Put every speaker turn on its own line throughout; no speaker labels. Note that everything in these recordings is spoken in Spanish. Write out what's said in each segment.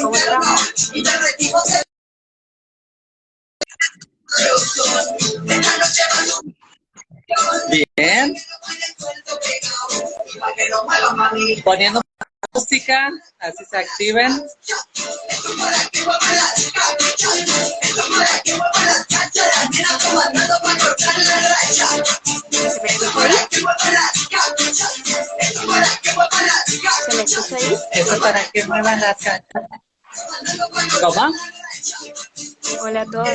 ¿Cómo estamos?
Bien. Poniendo música, así se activen.
¿Se me escucha ahí?
Eso para que muevan las cachas. ¿Cómo?
Hola a todos.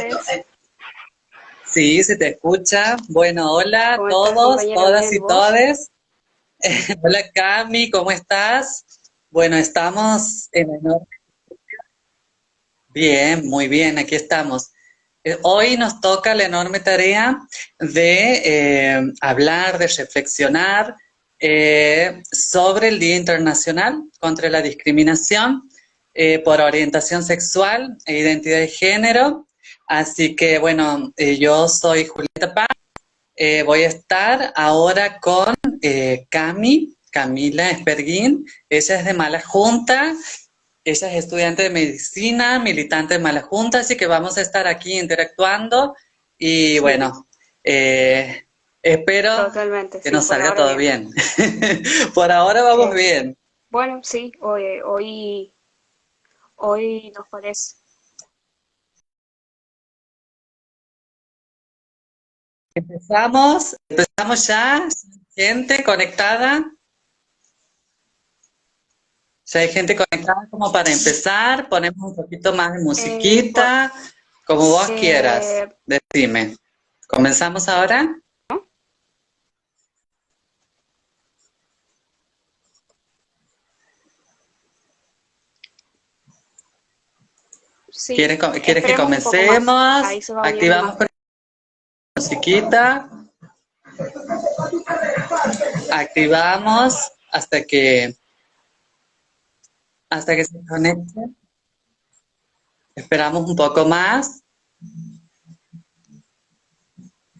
Sí, se te escucha. Bueno, hola a
¿Cómo estás,
todos,
compañera
todas
Mel?
y
¿Vos?
todes. Hola Cami, ¿cómo estás? Bueno, estamos en enorme. Bien, muy bien, aquí estamos. Hoy nos toca la enorme tarea de hablar, de reflexionar sobre el Día Internacional contra la Discriminación por orientación sexual e identidad de género. Así que, bueno, yo soy Julieta Paz. Voy a estar ahora con Camila Esperguín. Ella es de Mala Junta. Ella es estudiante de medicina, militante de Mala Junta, así que vamos a estar aquí interactuando y bueno, espero
Totalmente,
que
sí,
nos
por
salga
ahora
todo
bien.
bien. Por ahora vamos bien.
Bueno, sí, hoy nos parece.
Empezamos ya, gente conectada. Ya hay gente conectada como para empezar, ponemos un poquito más de
Eh, por-
musiquita, como vos quieras.
eh,
Decime. ¿Comenzamos ahora?
¿no? Sí,
¿Quieres que
esperemos un poco más.
comencemos?
Ahí se va uniendo
Activamos
más
con
gente.
la musiquita, activamos hasta que se conecte. Esperamos un poco más.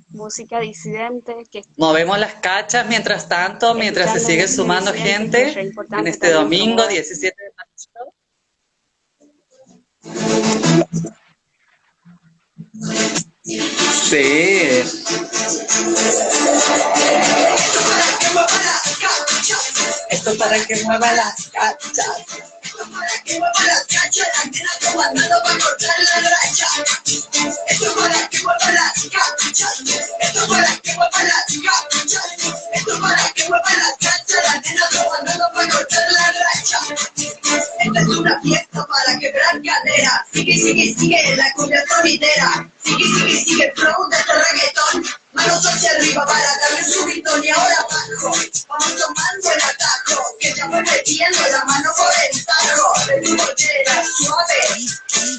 Música disidente, que
Movemos las cachas mientras tanto, mientras se
escuchando
sigue
música
sumando
disidente, que es
gente
re
en
importante
este
también
domingo
promover.
17 de marzo. Sí. Esto para que mueva las cachas. Esta es una fiesta para quebrar cadera. Sigue, sigue, sigue la cumbia sonidera. Sigue, sigue, sigue el flow de este reggaetón. Manos hacia arriba para darle un subidón y ahora abajo. Vamos tomando el atajo, que ya voy metiendo la mano por el tajo. De mi mollera suave.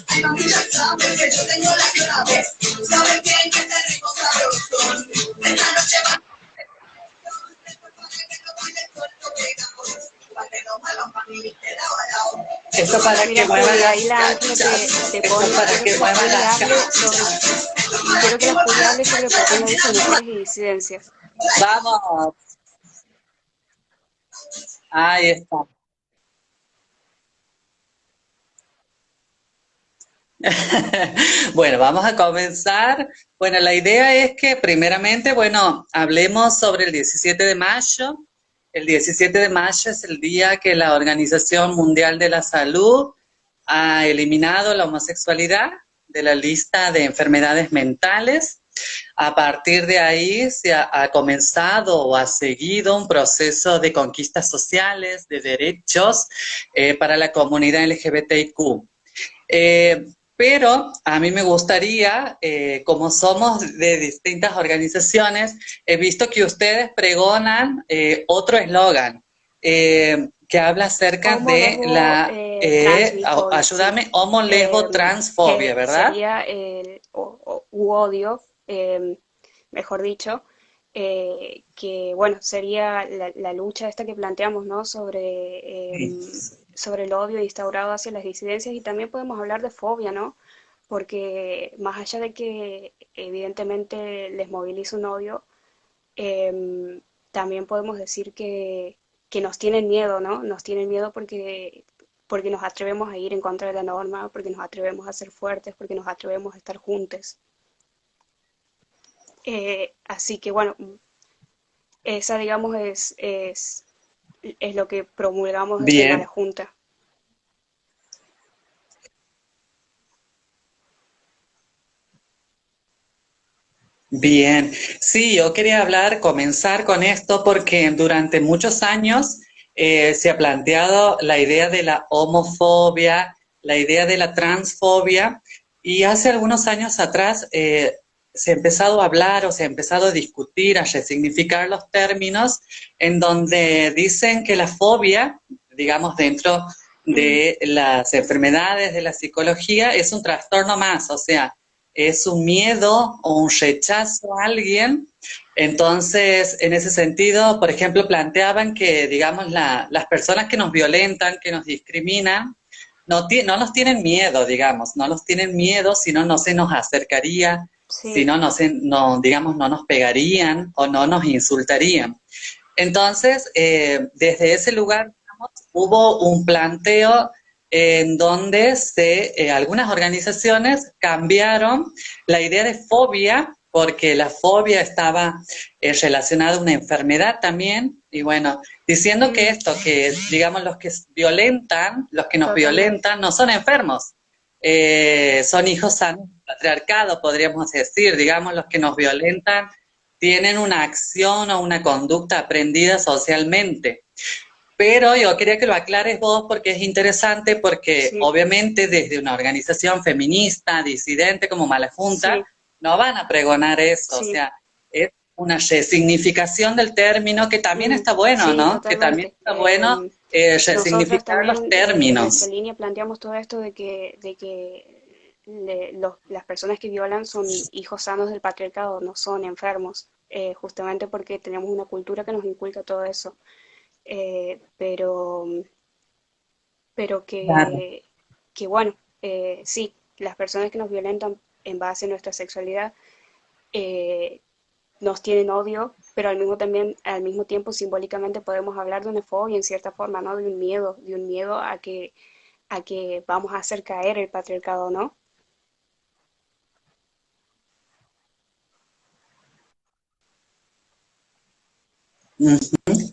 Ay, mamita, sabe que yo tengo la clave. Sabe bien que este ritmo sabrosón. Esta noche va. Esto para que
Mira,
mueva
Juli,
las
ahí la Ángela
cachas.
te
Esto
pone,
para que mueva las
quiero que la Juli hable sobre por qué no dice
cachas.
mujeres y disidencias.
Vamos. Ahí está. Bueno, vamos a comenzar. Bueno, la idea es que primeramente, bueno, hablemos sobre el 17 de mayo. El 17 de mayo es el día que la Organización Mundial de la Salud ha eliminado la homosexualidad de la lista de enfermedades mentales. A partir de ahí se ha comenzado o ha seguido un proceso de conquistas sociales, de derechos para la comunidad LGBTIQ. Eh, pero a mí me gustaría, como somos de distintas organizaciones, he visto que ustedes pregonan otro eslogan que habla acerca
Homo,
de
lesbo,
la,
trans, bifobia, sí.
ayúdame, homo, lesbo, transfobia,
Que
¿verdad?
sería el odio, mejor dicho, que bueno, sería la lucha esta que planteamos, ¿no? Sobre el odio instaurado hacia las disidencias y también podemos hablar de fobia, ¿no? Porque más allá de que evidentemente les moviliza un odio, también podemos decir que nos tienen miedo, ¿no? Nos tienen miedo porque nos atrevemos a ir en contra de la norma, porque nos atrevemos a ser fuertes, porque nos atrevemos a estar juntos. Así que bueno, esa digamos es lo que promulgamos desde Mala
Bien,
Junta.
bien. Sí, yo quería comenzar con esto porque durante muchos años se ha planteado la idea de la homofobia, la idea de la transfobia, y hace algunos años atrás se ha empezado a hablar o se ha empezado a discutir, a resignificar los términos en donde dicen que la fobia, digamos, dentro
Mm,
de las enfermedades de la psicología, es un trastorno más, o sea, es un miedo o un rechazo a alguien. Entonces, en ese sentido, por ejemplo, planteaban que, digamos, las personas que nos violentan, que nos discriminan, no nos tienen miedo, digamos, no nos tienen miedo, sino no se nos acercaría, si
sí,
no, no, digamos, no nos pegarían o no nos insultarían. Entonces, desde ese lugar, digamos, hubo un planteo en donde algunas organizaciones cambiaron la idea de fobia, porque la fobia estaba relacionada a una enfermedad también, y bueno, diciendo que
mm,
esto, que digamos los que violentan, los que nos
totalmente.
violentan, no son enfermos, son hijos sanos del patriarcado, podríamos decir, digamos, los que nos violentan tienen una acción o una conducta aprendida socialmente. Pero yo quería que lo aclares vos porque es interesante, porque
Sí,
obviamente desde una organización feminista, disidente como Mala Junta,
sí,
no van a pregonar eso, o
sí,
sea, es una resignificación del término que también
mm,
está bueno,
sí,
¿no? Que también
totalmente.
está bueno
Nosotras
resignificar los
también desde nuestra
términos.
línea planteamos todo esto de que las personas que violan son hijos sanos del patriarcado, no son enfermos, justamente porque tenemos una cultura que nos inculca todo eso. Pero pero
Claro.
que bueno, sí, las personas que nos violentan en base a nuestra sexualidad eh, nos tienen odio, pero al mismo tiempo simbólicamente podemos hablar de una fobia en cierta forma, ¿no? De un miedo a que vamos a hacer caer el patriarcado, ¿no?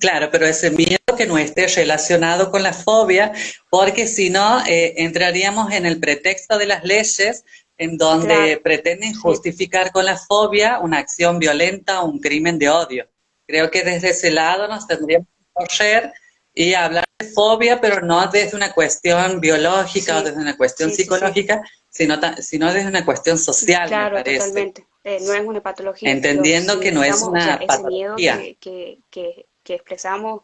Claro, pero ese miedo que no esté relacionado con la fobia, porque si no, entraríamos en el pretexto de las leyes en
Claro,
donde pretenden
sí,
justificar con la fobia una acción violenta o un crimen de odio. Creo que desde ese lado nos tendríamos que correr y hablar de fobia, pero no desde una cuestión biológica o
sí,
desde una cuestión
sí, sí, sí,
psicológica, sino desde una cuestión social, me
claro,
parece,
totalmente. No es una patología, lo
entendiendo que no es
significamos, o sea,
una
ese miedo
patología.
que expresamos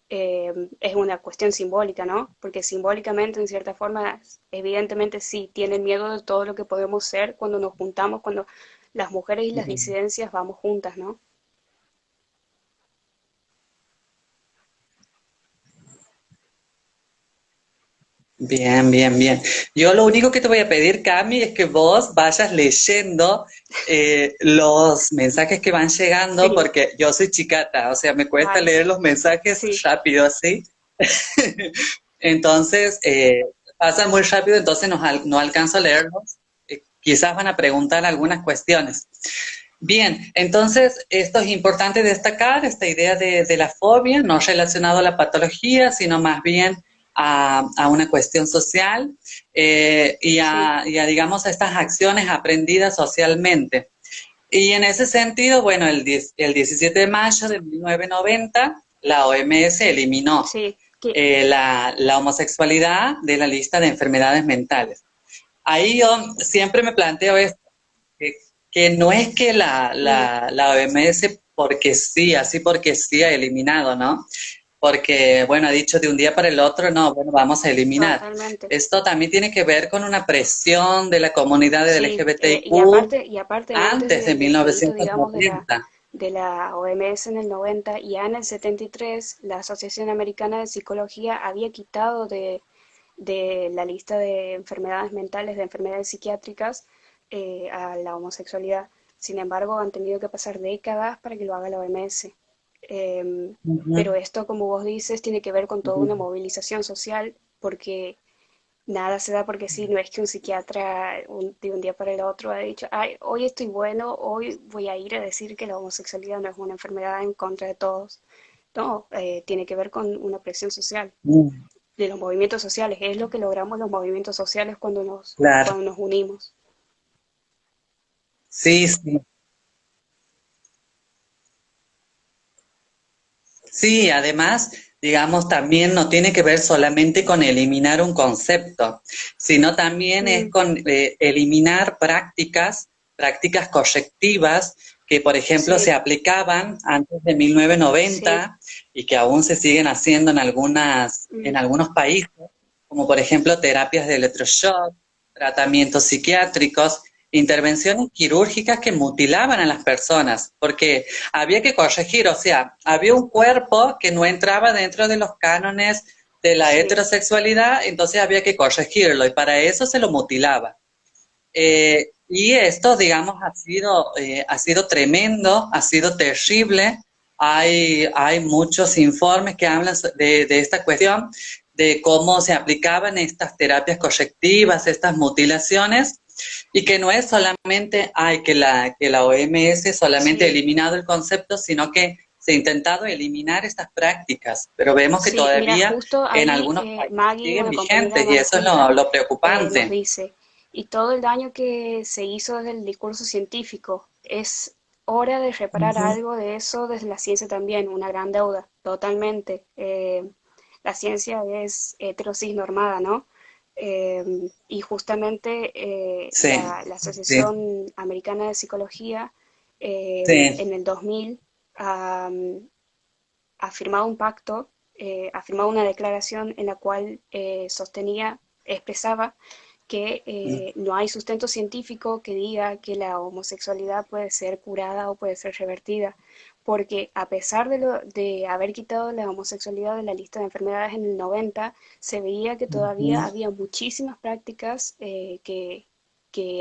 es una cuestión simbólica, ¿no? Porque simbólicamente, en cierta forma, evidentemente sí, tienen miedo de todo lo que podemos ser cuando nos juntamos, cuando las mujeres y las disidencias vamos juntas, ¿no?
Bien, bien, bien. Yo lo único que te voy a pedir, Cami, es que vos vayas leyendo los mensajes que van llegando,
Sí,
porque yo soy chicata, o sea, me cuesta
vale,
leer los mensajes
sí,
rápido así. Entonces, pasan muy rápido, entonces no alcanzo a leerlos. Quizás van a preguntar algunas cuestiones. Bien, entonces esto es importante destacar, esta idea de la fobia, no relacionado a la patología, sino más bien a una cuestión social
sí,
digamos, a estas acciones aprendidas socialmente. Y en ese sentido, bueno, el 17 de mayo de 1990, la OMS eliminó
sí, que,
la homosexualidad de la lista de enfermedades mentales. Ahí yo siempre me planteo esto, que, que no es que
mm,
la OMS porque sí, así porque sí ha eliminado, ¿no? Porque, bueno, ha dicho de un día para el otro, no, bueno, vamos a eliminar.
totalmente.
Esto también tiene que ver con una presión de la comunidad de
Sí,
LGBTIQ
y aparte antes
antes de
del edito, digamos,
1990.
de la OMS en el 90 y ya en el 73, la Asociación Americana de Psicología había quitado de la lista de enfermedades mentales, de enfermedades psiquiátricas, a la homosexualidad. Sin embargo, han tenido que pasar décadas para que lo haga la OMS.
Ujú,
Pero esto, como vos dices, tiene que ver con toda
ujú.
una movilización social, porque nada se da porque sí, no es que un psiquiatra de un día para el otro ha dicho, ay, hoy estoy bueno, hoy voy a ir a decir que la homosexualidad no es una enfermedad en contra de todos. No, tiene que ver con una presión social,
Mm,
de los movimientos sociales. Es lo que logramos los movimientos sociales
claro,
cuando nos unimos.
sí, sí. Sí, además, digamos, también no tiene que ver solamente con eliminar un concepto, sino también es
Mm,
con eliminar prácticas correctivas que, por ejemplo, se
sí,
aplicaban antes de
sí,
1990 y que aún se siguen haciendo en
mm,
algunos países, como por ejemplo terapias de electroshock, tratamientos psiquiátricos, intervenciones quirúrgicas que mutilaban a las personas, porque había que corregir, o sea, había un cuerpo que no entraba dentro de los cánones de la
sí,
heterosexualidad, entonces había que corregirlo y para eso se lo mutilaba. Y esto, digamos, ha sido tremendo, ha sido terrible. Hay muchos informes que hablan de esta cuestión, de cómo se aplicaban estas terapias correctivas, estas mutilaciones, y que no es solamente, que la OMS solamente ha
sí.
eliminado el concepto, sino que se ha intentado eliminar estas prácticas, pero vemos que
Sí, mira,
todavía
justo
en
ahí
algunos países
Maggie,
siguen
una compañera
vigentes, y
más
eso es
junta,
lo
nos
preocupante.
dice, y todo el daño que se hizo desde el discurso científico, es hora de reparar
Ujú.
algo de eso desde la ciencia también, una gran deuda, totalmente. La ciencia es heterosis normada, ¿no? Y justamente
Sí,
la
sí,
Asociación Americana de Psicología
sí.
en el 2000 ha firmado un pacto, ha firmado una declaración en la cual sostenía, expresaba que no hay sustento científico que diga que la homosexualidad puede ser curada o puede ser revertida, porque a pesar de haber quitado la homosexualidad de la lista de enfermedades en el 90, se veía que todavía
Ujú.
había muchísimas prácticas que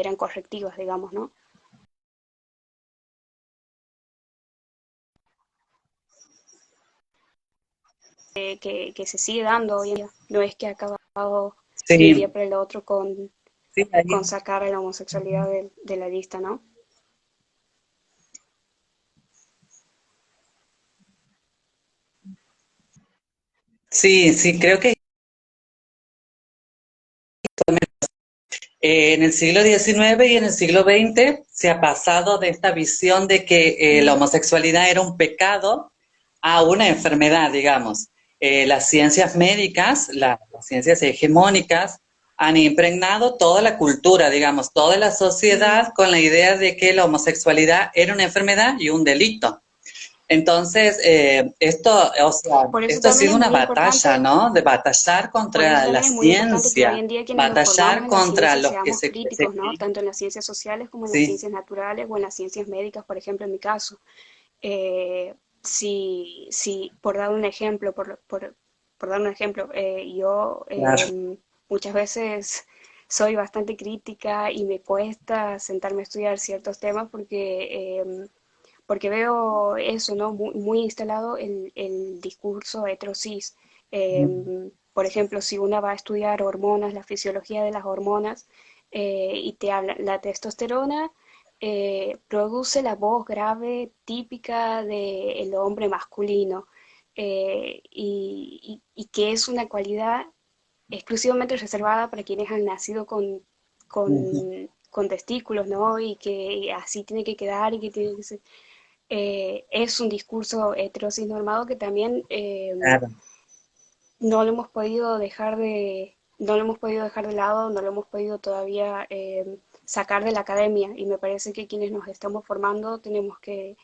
eran correctivas, digamos, ¿no? Que se sigue dando hoy en día. No es que ha acabado de un día
Sí,
para el otro
sí, ahí.
con sacar a la homosexualidad de la lista, ¿no?
Sí, sí, creo que en el siglo XIX y en el siglo XX se ha pasado de esta visión de que la
Mm,
homosexualidad era un pecado a una enfermedad, digamos. Las ciencias médicas, las ciencias hegemónicas, han impregnado toda la cultura, digamos, toda la
mm.
sociedad con la idea de que la homosexualidad era una enfermedad y un delito. Entonces, o sea,
Por eso
esto ha
también
sido
es
una
muy
batalla,
importante,
¿no? De batallar
por eso
contra la
también es muy importante que hoy
ciencia,
en día quienes nos formamos
batallar
en la
contra
ciencia
los que
seamos críticos, ¿no? Tanto en las ciencias sociales como en las
sí,
ciencias naturales o en las ciencias médicas, por ejemplo, en mi caso. Eh, si por dar un ejemplo, por dar un ejemplo, yo
claro,
muchas veces soy bastante crítica y me cuesta sentarme a estudiar ciertos temas porque veo eso, ¿no? Muy instalado el discurso heterosis. Por ejemplo, si una va a estudiar hormonas, la fisiología de las hormonas, y te habla, la testosterona produce la voz grave típica del hombre masculino, y que es una cualidad exclusivamente reservada para quienes han nacido con testículos, ¿no? Y que así tiene que quedar y que tiene que ser, es un discurso heterosis normado que también
claro.
no lo hemos podido dejar no lo hemos podido dejar de lado, no lo hemos podido todavía sacar de la academia, y me parece que quienes nos estamos formando tenemos que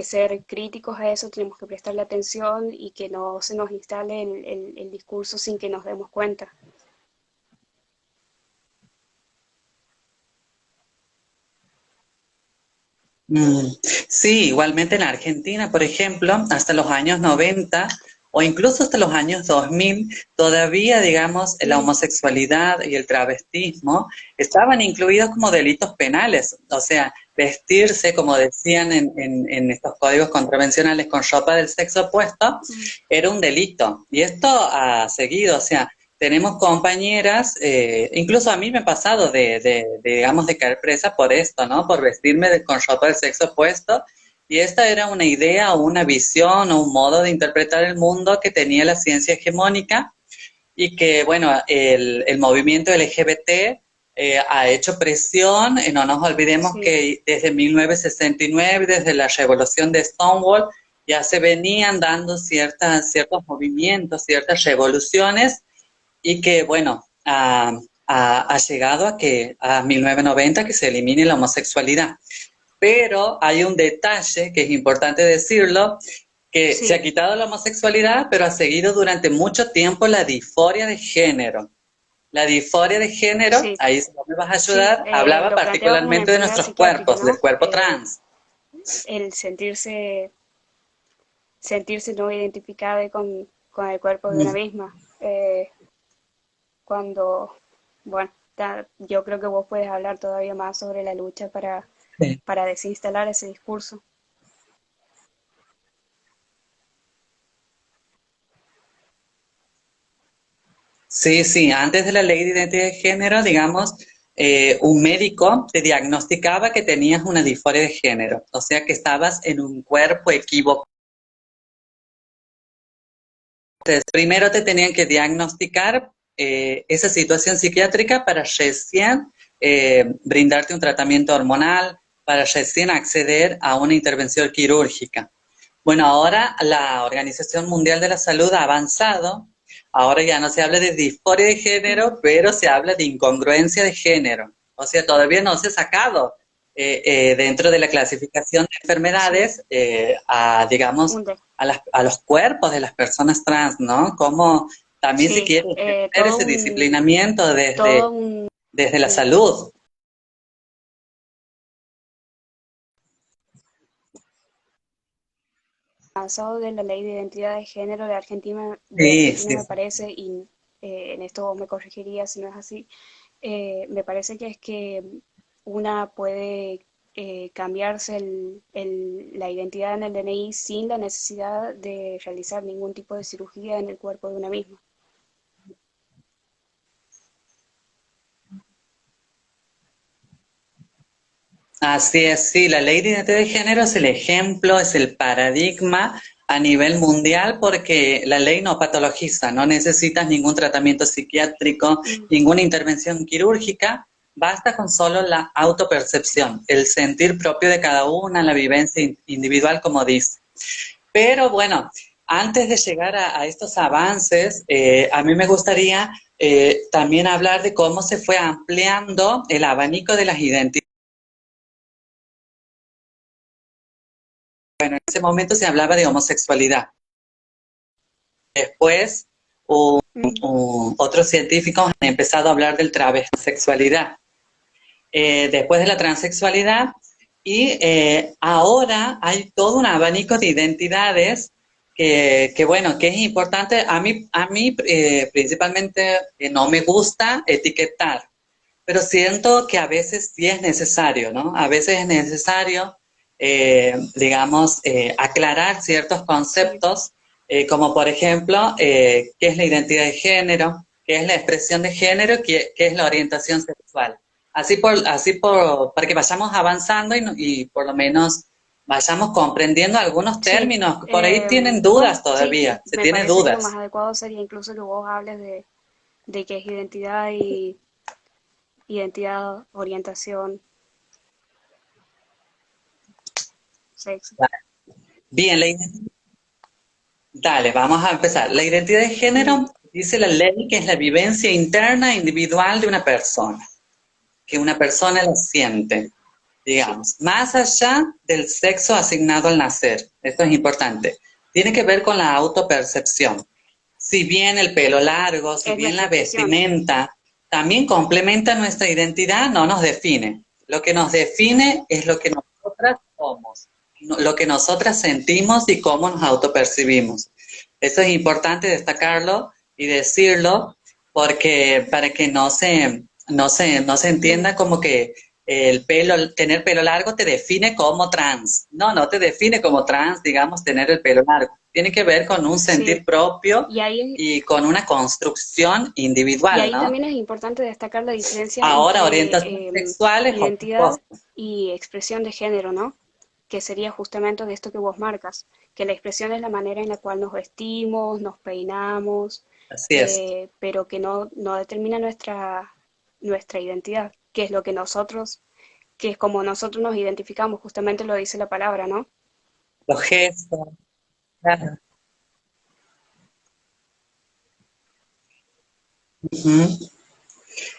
ser críticos a eso, tenemos que prestarle atención y que no se nos instale el discurso sin que nos demos cuenta.
Mm, sí, igualmente en Argentina, por ejemplo, hasta los años 90 o incluso hasta los años 2000, todavía, digamos, la
Mm,
homosexualidad y el travestismo estaban incluidos como delitos penales. O sea, vestirse, como decían en estos códigos contravencionales, con ropa del sexo opuesto, era un delito. Y esto ha seguido, o sea, tenemos compañeras, incluso a mí me ha pasado digamos, de caer presa por esto, ¿no? Por vestirme con ropa del sexo opuesto. Y esta era una idea o una visión o un modo de interpretar el mundo que tenía la ciencia hegemónica y que, bueno, el movimiento LGBT ha hecho presión, y no nos olvidemos
Sí.
que desde 1969, desde la revolución de Stonewall, ya se venían dando ciertos movimientos, ciertas revoluciones, y que, bueno, ha llegado a 1990 que se elimine la homosexualidad. Pero hay un detalle que es importante decirlo, que se ha
Sí,
quitado la homosexualidad, pero ha seguido durante mucho tiempo la disforia de género. La disforia de género,
sí,
ahí si no me vas a
sí.
ayudar, hablaba
Lo plantea como una
particularmente de
enfermedad
nuestros
psiquiátrica,
cuerpos, del
¿no?
cuerpo trans.
El sentirse no identificada con el cuerpo de una
Mm,
misma. Cuando, bueno, yo creo que vos puedes hablar todavía más sobre la lucha
sí.
para desinstalar ese discurso.
Sí, sí, antes de la ley de identidad de género, digamos, un médico te diagnosticaba que tenías una disforia de género, o sea que estabas en un cuerpo equivocado. Entonces, primero te tenían que diagnosticar esa situación psiquiátrica para recién brindarte un tratamiento hormonal, para recién acceder a una intervención quirúrgica. Bueno, ahora la Organización Mundial de la Salud ha avanzado. Ahora ya no se habla de disforia de género, pero se habla de incongruencia de género. O sea, todavía no se ha sacado dentro de la clasificación de
Sí,
enfermedades digamos, a los cuerpos de las personas trans, ¿no? Como también se
sí,
quiere ejercer ese disciplinamiento
todo un
desde la salud.
avanzado de la ley de identidad de género de
Sí,
Argentina
sí,
me
sí.
parece, y en esto vos me corregiría si no es así, me parece que es que una puede cambiarse la identidad en el DNI sin la necesidad de realizar ningún tipo de cirugía en el cuerpo de una misma.
Así es, sí, la ley de identidad de género es el ejemplo, es el paradigma a nivel mundial porque la ley no patologiza, no necesitas ningún tratamiento psiquiátrico,
Mm,
ninguna intervención quirúrgica, basta con solo la autopercepción, el sentir propio de cada una, la vivencia individual, como dice. Pero bueno, antes de llegar a estos avances, a mí me gustaría también hablar de cómo se fue ampliando el abanico de las identidades. Bueno, en ese momento se hablaba de homosexualidad. Después,
mm,
otros científicos han empezado a hablar del transexualidad. Después de la transexualidad, y ahora hay todo un abanico de identidades bueno, que es importante. A mí principalmente no me gusta etiquetar, pero siento que a veces sí es necesario, ¿no? A veces es necesario, digamos, aclarar ciertos
sí,
conceptos, como por ejemplo, qué es la identidad de género, qué es la expresión de género, qué es la orientación sexual. Para que vayamos avanzando y por lo menos vayamos comprendiendo algunos
sí.
términos. Por ahí tienen
Bueno,
dudas
sí,
todavía, se
me
tiene
parece que lo más
dudas.
adecuado sería incluso que vos hables de qué es identidad y identidad, orientación, sexo.
Bien, dale, vamos a empezar. La identidad de
Mm,
género dice la ley que es la vivencia interna individual de una persona, que una persona lo siente,
sí,
digamos, más allá del sexo asignado al nacer. Esto es importante. Tiene que ver con la autopercepción. Si bien el pelo largo, si
es
bien
nuestra
la
expresión.
vestimenta también complementa nuestra identidad, no nos define. Lo que nos define es lo que nosotras somos, lo que nosotras sentimos y cómo nos autopercibimos. Eso es importante destacarlo y decirlo porque para que no se
Mm,
entienda como que el pelo, tener pelo largo te define como trans. No, no te define como trans, digamos, tener el pelo largo. Tiene que ver con un
Sí,
sentir propio
y ahí,
y con una construcción
y
individual,
ahí
¿no?
también es importante destacar la diferencia
Ahora, orientación
entre
sexual es otra
identidad
cosa.
y expresión de género, ¿no? Que sería justamente de esto que vos marcas, que la expresión es la manera en la cual nos vestimos, nos peinamos,
Así es.
pero que no determina nuestra identidad, que es lo que nosotros, que es como nosotros nos identificamos, justamente lo dice la palabra, ¿no?
Los gestos, claro. Ujú.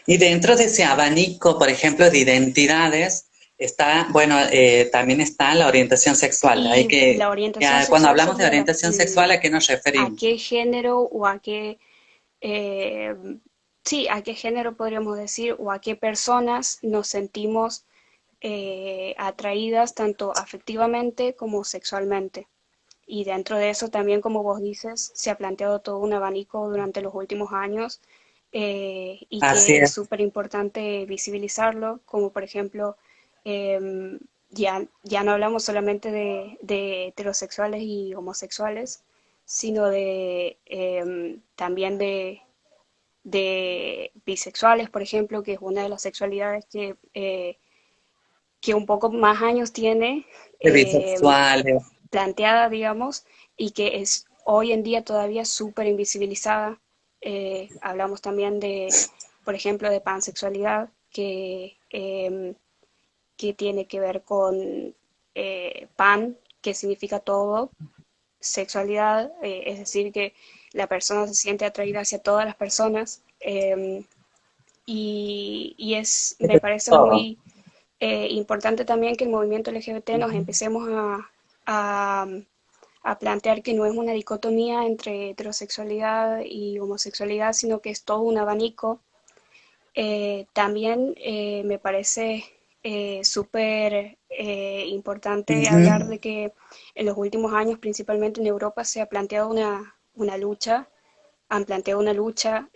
Y dentro de ese abanico, por ejemplo, de identidades, está, bueno, también está la orientación sexual. Hay
Y
que,
la orientación
cuando
sexual
hablamos de
sería
orientación sexual, ¿a qué nos
a
referimos?
qué género o a qué, eh, sí, a qué género podríamos decir o a qué personas nos sentimos atraídas tanto afectivamente como sexualmente. Y dentro de eso también, como vos dices, se ha planteado todo un abanico durante los últimos años y
Así
que es
es.
súper importante visibilizarlo, como por ejemplo, ya no hablamos solamente de heterosexuales y homosexuales, sino también de bisexuales, por ejemplo, que es una de las sexualidades que un poco más años tiene
De
eh,
bisexuales.
planteada, digamos, y que es hoy en día todavía súper invisibilizada. Hablamos también por ejemplo, de pansexualidad, que tiene que ver con pan, que significa todo, sexualidad, es decir, que la persona se siente atraída hacia todas las personas. Me parece
Todo.
muy importante también que el movimiento LGBT nos empecemos a, a plantear que no es una dicotomía entre heterosexualidad y homosexualidad, sino que es todo un abanico. También me parece súper importante hablar
Ujú.
de que en los últimos años, principalmente en Europa, se ha planteado una lucha, han planteado una lucha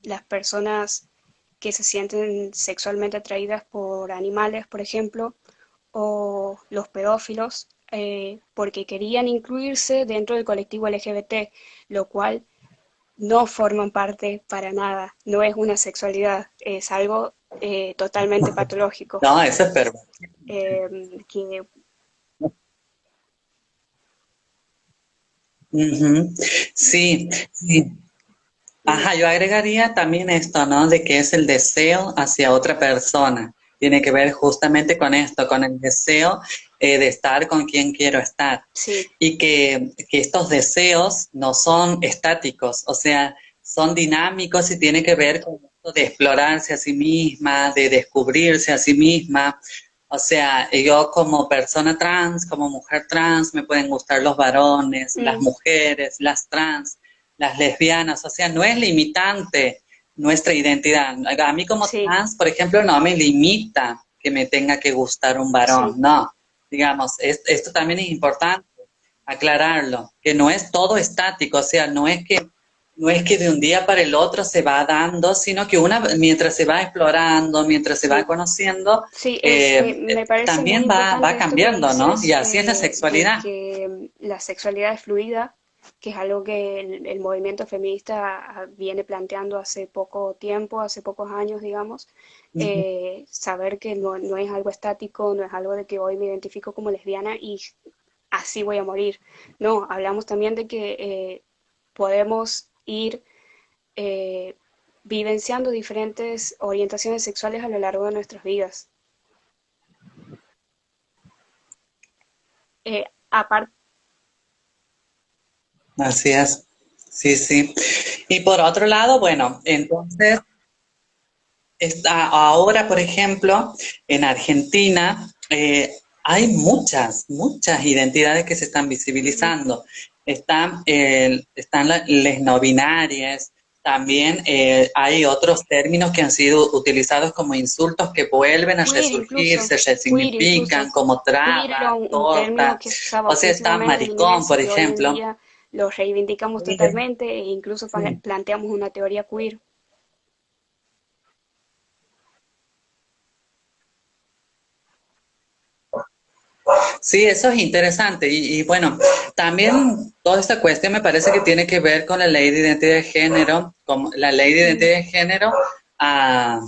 las personas que se sienten sexualmente atraídas por animales, por ejemplo, o los pedófilos, porque querían incluirse dentro del colectivo LGBT, lo cual no forman parte para nada, no es una sexualidad, es algo totalmente patológico.
No, eso es verdad.
Que
Ujú. Sí, sí.
mm,
Ajá, yo agregaría también esto, ¿no? De que es el deseo hacia otra persona. Tiene que ver justamente con esto, con el deseo de estar con quien quiero estar.
sí,
Y que estos deseos no son estáticos, o sea, son dinámicos y tiene que ver con esto de explorarse a sí misma, de descubrirse a sí misma. O sea, yo como persona trans, como mujer trans, me pueden gustar los varones, las
mm,
mujeres, las trans, las lesbianas, o sea, no es limitante nuestra identidad. A mí como
sí,
trans, por ejemplo, no me limita que me tenga que gustar un varón,
sí.
no. Digamos, esto también es importante aclararlo, que no es todo estático, o sea, no es que de un día para el otro se va dando, sino que una, mientras se va explorando, mientras se va
Sí,
conociendo,
sí, me parece muy
también va
importante esto que
cambiando, ¿no? Y
dices
así es la
de
sexualidad.
que la sexualidad es fluida, que es algo que el movimiento feminista viene planteando hace poco tiempo, hace pocos años, digamos. Saber que no es algo estático, no es algo de que hoy me identifico como lesbiana y así voy a morir. No, hablamos también de que podemos ir eh, vivenciando diferentes orientaciones sexuales a lo largo de nuestras vidas. Aparte,
Así es, sí, sí. Y por otro lado, bueno, entonces, ahora, por ejemplo, en Argentina hay muchas identidades que se están visibilizando. Están las no binarias, también hay otros términos que han sido utilizados como insultos que vuelven a
queer
resurgir,
incluso,
se
queer incluso,
resignifican como
queer era
traba,
un término
torta,
que se usaba
o sea, está
últimamente en
maricón,
inglés y
por
que hoy en
ejemplo.
día lo reivindicamos
Sí,
totalmente e incluso
sí.
planteamos una teoría queer.
Sí, eso es interesante. Y bueno, también toda esta cuestión me parece que tiene que ver con la ley de identidad de género, como la ley de
Mm,
identidad de género ah,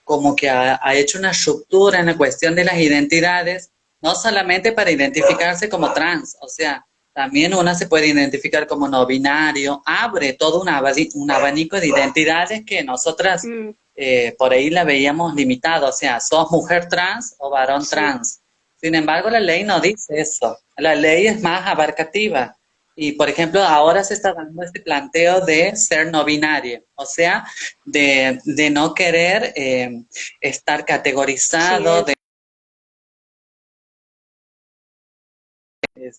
como que ha hecho una ruptura en la cuestión de las identidades, no solamente para identificarse como trans, o sea, también una se puede identificar como no binario, abre todo un abanico de identidades que nosotras
mm,
por ahí la veíamos limitada, o sea, sos mujer trans o varón
sí,
trans. Sin embargo, la ley no dice eso, la ley es más abarcativa. Y, por ejemplo, ahora se está dando este planteo de ser no binario, o sea, de no querer estar
sí,
categorizado,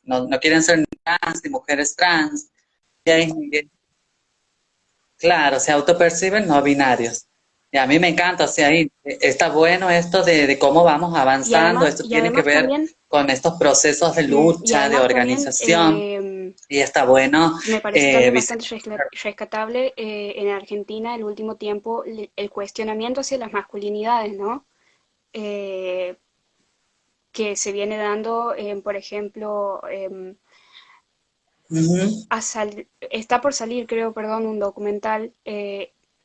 no quieren ser ni trans ni mujeres trans. Y ahí, claro, se autoperciben no binarios. Y a mí me encanta, o sea, ahí está bueno esto de cómo vamos avanzando, esto
y
tiene que
además
ver
también,
con estos procesos de
y
lucha, de
además también
organización, y está bueno
me parece también bastante
visibilizar.
rescatable en Argentina el último tiempo el cuestionamiento hacia las masculinidades, ¿no? Eh, que se viene dando, por ejemplo,
Ujú,
está por salir, creo, perdón, un documental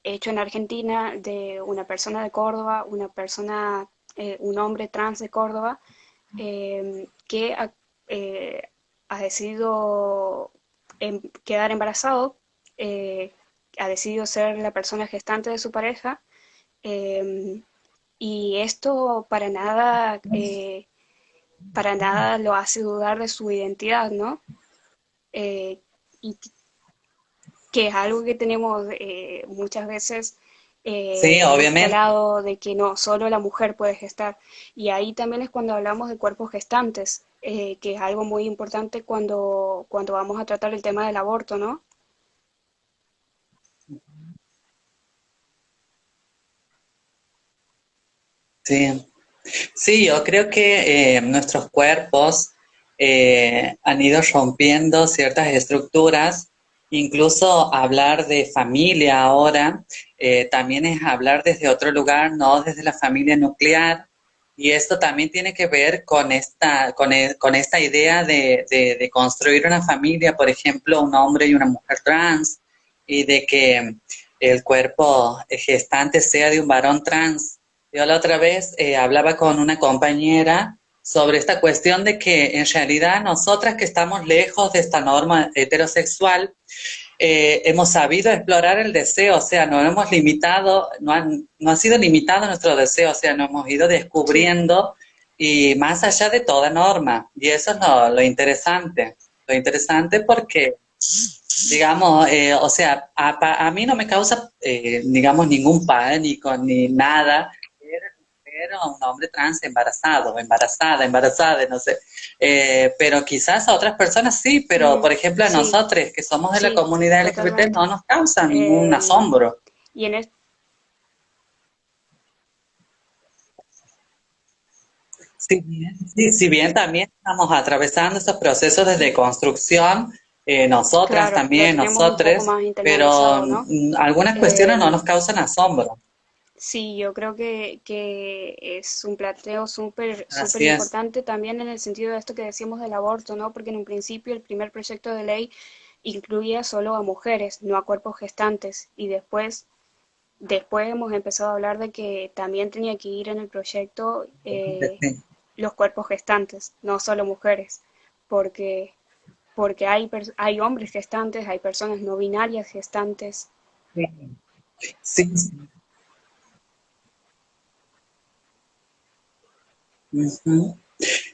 hecho en Argentina de una persona de Córdoba, un hombre trans de Córdoba, que eh, ha decidido quedar embarazado, eh, ha decidido ser la persona gestante de su pareja, eh, y esto para nada lo hace dudar de su identidad, ¿no? Eh, y que es algo que tenemos muchas veces
sí, obviamente.
instalado de que no, solo la mujer puede gestar. Y ahí también es cuando hablamos de cuerpos gestantes, que es algo muy importante cuando vamos a tratar el tema del aborto, ¿no?
Sí. Sí, yo creo que nuestros cuerpos han ido rompiendo ciertas estructuras, incluso hablar de familia ahora también es hablar desde otro lugar, no desde la familia nuclear, y esto también tiene que ver con con esta idea de construir una familia, por ejemplo, un hombre y una mujer trans, y de que el cuerpo gestante sea de un varón trans. Yo la otra vez hablaba con una compañera sobre esta cuestión de que en realidad nosotras que estamos lejos de esta norma heterosexual, hemos sabido explorar el deseo, o sea, no hemos limitado, no ha sido limitado nuestro deseo, o sea, nos hemos ido
Sí,
descubriendo y más allá de toda norma. Y eso es lo interesante porque digamos, o sea, a mí no me causa, digamos, ningún pánico ni nada ver a un hombre trans embarazado, embarazada, no sé. Pero quizás a otras personas sí, pero
mm,
por ejemplo a
sí,
nosotros que somos de la
sí,
comunidad LGBT
totalmente.
no nos causa ningún
Eh,
asombro.
y en es-
Si bien también estamos atravesando esos procesos de deconstrucción, nosotras
claro, lo
también,
tenemos un poco
nosotros,
más
pero
internalizado, ¿no?
algunas cuestiones no nos
Eh,
causan asombro.
Sí, yo creo que es un planteo súper
Así es.
importante también en el sentido de esto que decíamos del aborto, ¿no? Porque en un principio el primer proyecto de ley incluía solo a mujeres, no a cuerpos gestantes, y después hemos empezado a hablar de que también tenía que ir en el proyecto
Sí.
los cuerpos gestantes, no solo mujeres, porque, porque hay hombres gestantes, hay personas no binarias gestantes.
Sí, sí. Ujú.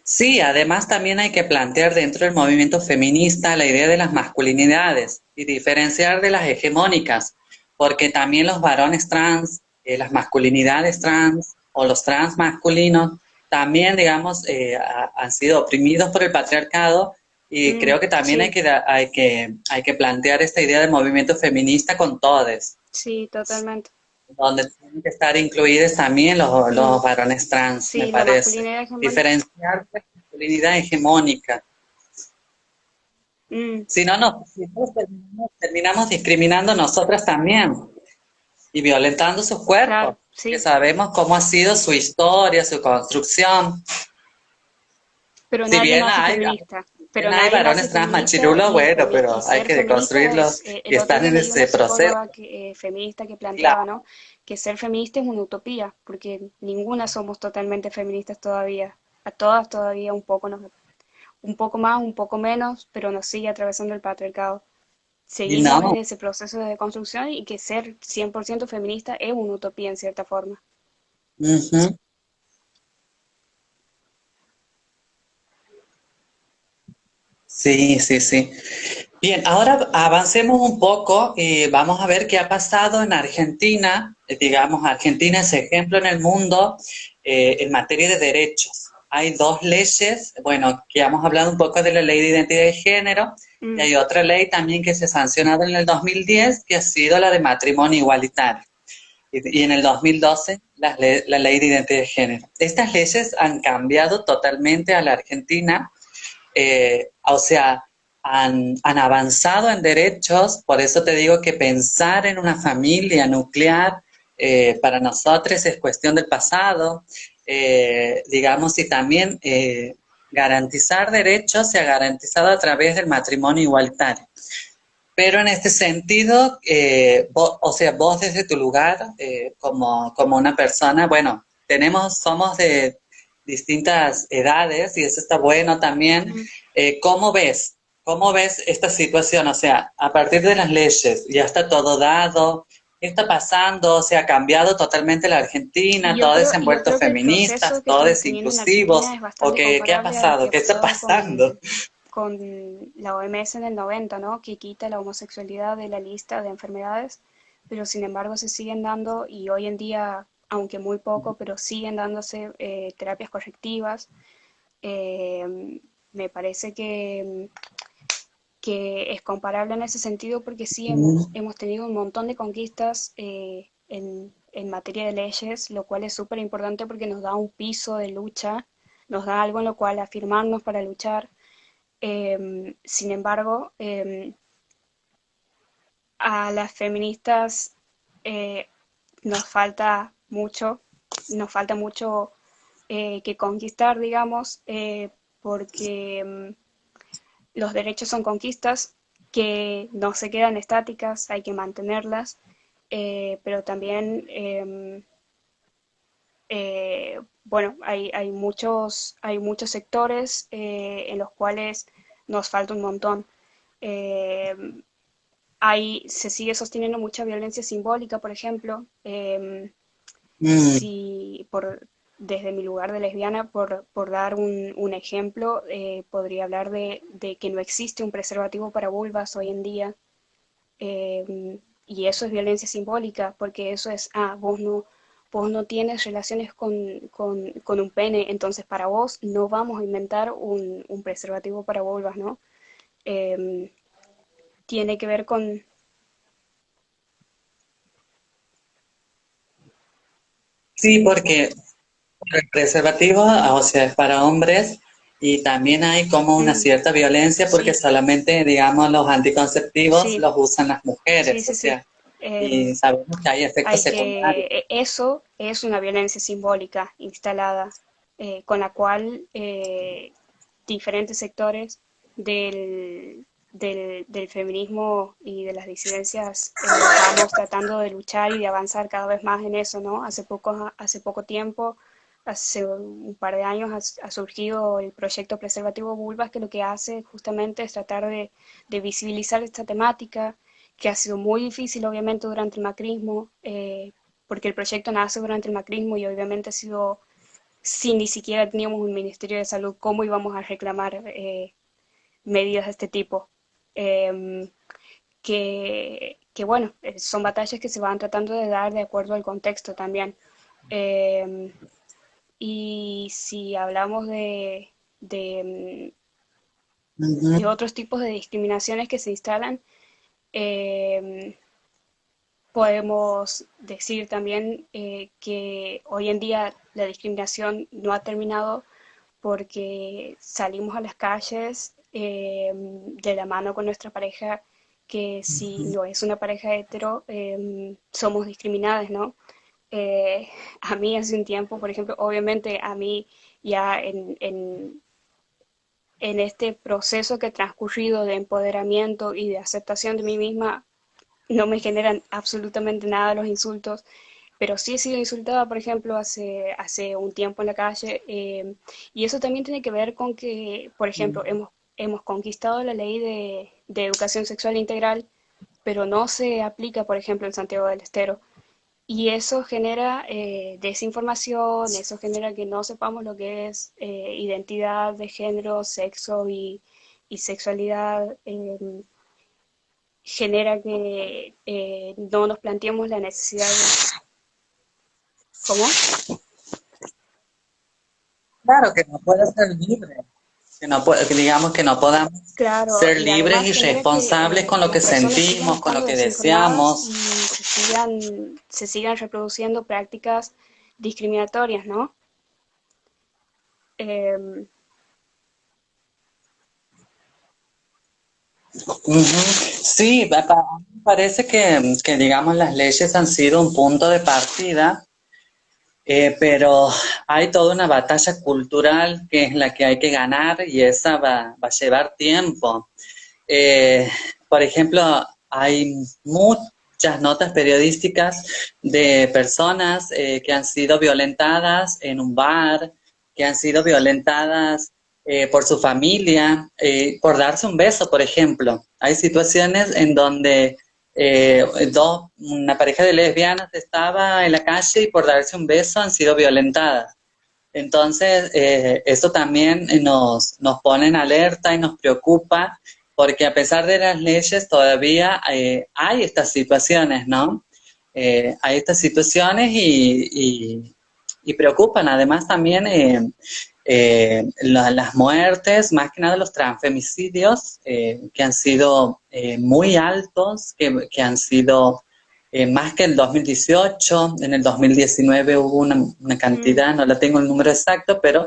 Sí, además también hay que plantear dentro del movimiento feminista la idea de las masculinidades y diferenciar de las hegemónicas, porque también los varones trans, las masculinidades trans o los trans masculinos también, digamos, han sido oprimidos por el patriarcado y
Mm,
creo que también
sí,
hay que plantear esta idea de movimiento feminista con todos,
sí, totalmente.
donde tienen que estar incluidos también
Mm.
los varones trans, me
Sí, la
parece.
masculinidad hegemónica.
Diferenciar la masculinidad hegemónica.
Mm,
Si no terminamos discriminando nosotras también y violentando sus cuerpos,
claro,
que
sí,
sabemos cómo ha sido su historia, su construcción.
Pero
Si
nadie
bien
nace
hay,
feminista, pero
bien hay
nadie nace
varones trans
feminista
machirulos, bueno,
y
pero hay
ser
que
feminista
deconstruirlos
es,
y
el otro
están
día
en
leí una
ese proceso.
psicóloga feminista que planteaba,
Claro.
¿no? Que ser feminista es una utopía, porque ninguna somos totalmente feministas todavía. A todas todavía un poco más, un poco menos, pero nos sigue atravesando el patriarcado.
Y
Seguimos en
no,
ese proceso de construcción y que ser 100% feminista es una utopía en cierta forma.
ujú. Sí, sí, sí. Bien, ahora avancemos un poco y vamos a ver qué ha pasado en Argentina. Digamos, Argentina es ejemplo en el mundo en materia de derechos. Hay dos leyes, bueno, que hemos hablado un poco de la ley de identidad de género, y
Mm,
hay otra ley también que se ha sancionado en el 2010, que ha sido la de matrimonio igualitario. Y en el 2012, la ley de identidad de género. Estas leyes han cambiado totalmente a la Argentina, o sea, han avanzado en derechos, por eso te digo que pensar en una familia nuclear para nosotros es cuestión del pasado, digamos, y también garantizar derechos se ha garantizado a través del matrimonio igualitario. Pero en este sentido, vos, o sea, vos desde tu lugar, como una persona, bueno, somos de distintas edades y eso está bueno también.
mm.
¿Cómo ves? ¿Cómo ves esta situación? O sea, a partir de las leyes, ya está todo dado. ¿Qué está pasando? ¿Se ha cambiado totalmente la Argentina? ¿Todos se han
Yo
vuelto
creo que el proceso
feministas?
que
¿Todos
estamos teniendo en
inclusivos?
Argentina es
¿O
bastante
qué ha
comparable al
pasado?
que ha
¿Qué está
pasado
pasando?
con la OMS en el 90, ¿no? Que quita la homosexualidad de la lista de enfermedades, pero sin embargo se siguen dando y hoy en día, aunque muy poco, pero siguen dándose terapias correctivas. Me parece que es comparable en ese sentido porque sí hemos tenido un montón de conquistas en materia de leyes, lo cual es súper importante porque nos da un piso de lucha, nos da algo en lo cual afirmarnos para luchar. Sin embargo, a las feministas eh, nos falta mucho, nos falta mucho que conquistar, digamos, porque los derechos son conquistas que no se quedan estáticas, hay que mantenerlas, pero también, bueno, hay muchos sectores en los cuales nos falta un montón. Eh, se sigue sosteniendo mucha violencia simbólica, por ejemplo,
Mm,
si por, desde mi lugar de lesbiana, por dar un ejemplo, podría hablar de que no existe un preservativo para vulvas hoy en día, y eso es violencia simbólica, porque eso es, vos no tienes relaciones con un pene, entonces para vos no vamos a inventar un preservativo para vulvas, ¿no? Eh, tiene que ver con...
sí, porque el preservativo, o sea, es para hombres y también hay como una
Mm,
cierta violencia porque
sí,
solamente, digamos, los anticonceptivos
sí,
los usan las
sí,
mujeres, o
sí, sí.
sea, y
Em,
sabemos que hay efectos
hay
secundarios.
eso es una violencia simbólica instalada, con la cual diferentes sectores del feminismo y de las disidencias vamos tratando de luchar y de avanzar cada vez más en eso, ¿no? Hace poco tiempo, hace un par de años, ha surgido el proyecto Preservativo Vulvas, que lo que hace justamente es tratar de visibilizar esta temática, que ha sido muy difícil obviamente durante el macrismo, porque el proyecto nace durante el macrismo y obviamente ha sido, si ni siquiera teníamos un Ministerio de Salud, ¿cómo íbamos a reclamar medidas de este tipo? Eh, que bueno, son batallas que se van tratando de dar de acuerdo al contexto también. Eh, y si hablamos
Ujú,
de otros tipos de discriminaciones que se instalan, eh, podemos decir también que hoy en día la discriminación no ha terminado porque salimos a las calles de la mano con nuestra pareja, que si
ujú.
no es una pareja hetero, somos discriminadas, ¿no? Eh, a mí hace un tiempo, por ejemplo, obviamente a mí ya en este proceso que he transcurrido de empoderamiento y de aceptación de mí misma, no me generan absolutamente nada los insultos, pero sí he sido insultada, por ejemplo, hace un tiempo en la calle, y eso también tiene que ver con que, por ejemplo, hemos conquistado la ley de educación sexual integral, pero no se aplica, por ejemplo, en Santiago del Estero. Y eso genera desinformación, eso genera que no sepamos lo que es identidad de género, sexo y sexualidad. Genera que no nos planteemos la necesidad de... ¿Cómo?
Claro, que no puede ser libre, que no puede, que digamos que no podamos
Claro,
ser
y
libres
además
y
genera
responsables
que
con lo
las
que
personas sigan
sentimos, con lo
estando
que
desinformadas
deseamos.
y se sigan reproduciendo prácticas discriminatorias, ¿no? Em,
Ujú. Sí, me parece que, digamos, las leyes han sido un punto de partida, pero hay toda una batalla cultural que es la que hay que ganar y esa va a llevar tiempo. Eh, por ejemplo, hay muchas notas periodísticas de personas que han sido violentadas en un bar, que han sido violentadas por su familia, por darse un beso, por ejemplo. Hay situaciones en donde una pareja de lesbianas estaba en la calle y por darse un beso han sido violentadas. Entonces, eso también nos pone en alerta y nos preocupa, porque a pesar de las leyes todavía hay estas situaciones, ¿no? Hay estas situaciones y preocupan. Además también las muertes, más que nada los transfemicidios, que han sido muy altos, que han sido más que el 2018, en el 2019 hubo una
mm,
cantidad, no la tengo el número exacto, pero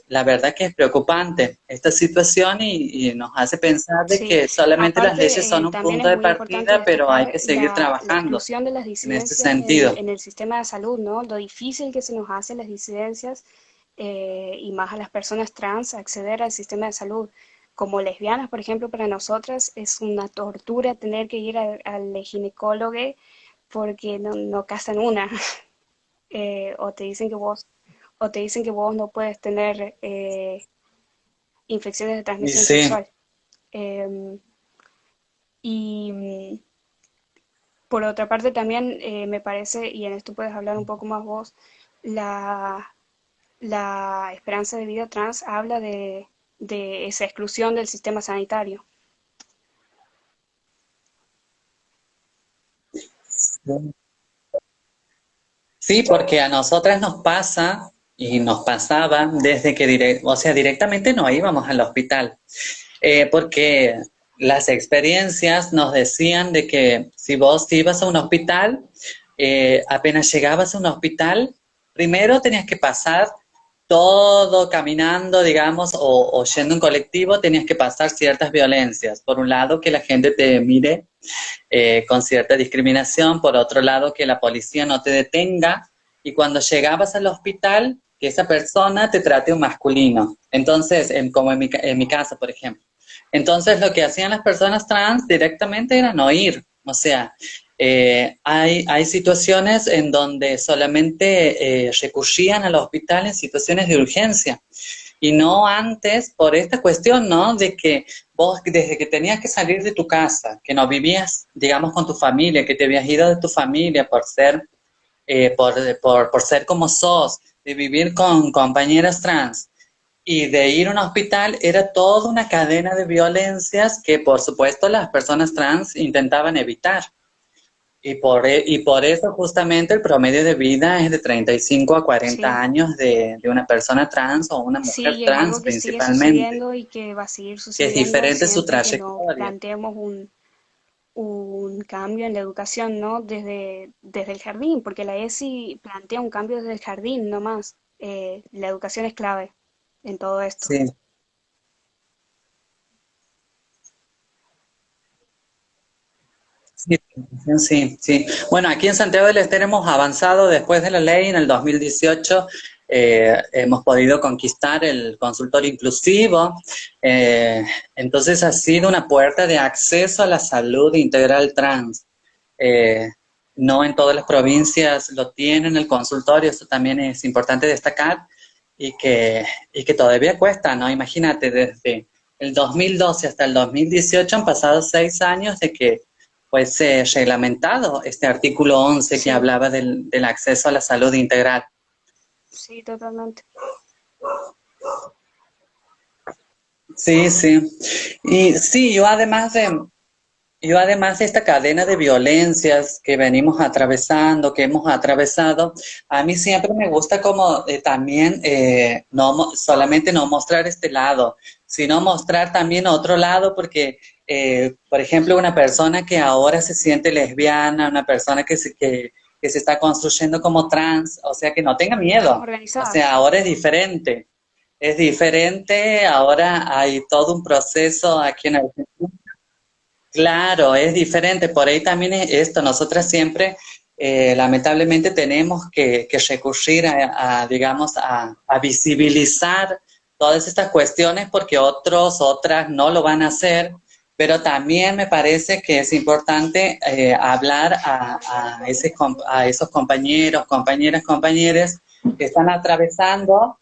la verdad que es preocupante esta situación y nos hace pensar de
sí,
que solamente las leyes
aparte
son un
también
punto
es
de
muy importante
partida, pero hay
destacar
que seguir
la
trabajando
exclusión de las
en este
disidencias
sentido.
en el sistema de salud, ¿no? Lo difícil que se nos hace las disidencias y más a las personas trans acceder al sistema de salud. Como lesbianas, por ejemplo, para nosotras es una tortura tener que ir al ginecólogo porque no casan una. O te dicen que vos no puedes tener infecciones de
Y
transmisión
sí,
sexual. Em, y por otra parte también me parece, y en esto puedes hablar un poco más vos, la, la esperanza de vida trans habla de esa exclusión del sistema sanitario.
sí, porque a nosotras nos pasa y nos pasaba desde que, o sea, directamente no íbamos al hospital. Porque las experiencias nos decían de que si vos ibas a un hospital, apenas llegabas a un hospital, primero tenías que pasar todo caminando, digamos, o yendo en colectivo, tenías que pasar ciertas violencias. Por un lado, que la gente te mire con cierta discriminación, por otro lado, que la policía no te detenga y cuando llegabas al hospital, que esa persona te trate un masculino. Entonces, como en mi caso, por ejemplo. Entonces, lo que hacían las personas trans directamente era no ir. O sea, hay situaciones en donde solamente recurrían al hospital en situaciones de urgencia y no antes por esta cuestión, ¿no? De que vos desde que tenías que salir de tu casa, que no vivías, digamos, con tu familia, que te habías ido de tu familia por ser como sos, de vivir con compañeras trans y de ir a un hospital, era toda una cadena de violencias que, por supuesto, las personas trans intentaban evitar. Y por eso justamente el promedio de vida es de 35 a 40
Sí,
años de una persona trans o una
sí,
mujer
y es
trans
algo que sigue
principalmente,
sucediendo y que va a seguir
que es
sucediendo
diferente su
siempre que no
trayectoria.
planteemos un cambio en la educación, ¿no? Desde el jardín, porque la ESI plantea un cambio desde el jardín, no más. La educación es clave en todo esto.
Sí, sí, sí, sí. Bueno, aquí en Santiago del Estero hemos avanzado después de la ley en el 2018. hemos podido conquistar el consultorio inclusivo. Entonces ha sido una puerta de acceso a la salud integral trans. Eh, no en todas las provincias lo tienen el consultorio, eso también es importante destacar, y que todavía cuesta, ¿no? Imagínate, desde el 2012 hasta el 2018 han pasado 6 años de que fuese reglamentado este artículo 11 que
Sí,
hablaba del acceso a la salud integral.
sí, totalmente.
Sí, sí. Y sí, yo además de esta cadena de violencias que venimos atravesando, que hemos atravesado, a mí siempre me gusta como también solamente no mostrar este lado, sino mostrar también otro lado, porque, por ejemplo, una persona que ahora se siente lesbiana, una persona que se está construyendo como trans, o sea, que no tenga
Estamos
miedo, o sea,
organizadas.
ahora es diferente. Es diferente, ahora hay todo un proceso aquí en Argentina. Claro, es diferente. Por ahí también es esto. Nosotras siempre, lamentablemente, tenemos que recurrir digamos, a visibilizar todas estas cuestiones porque otras no lo van a hacer. Pero también me parece que es importante hablar a esos compañeros, compañeras, compañeros que están atravesando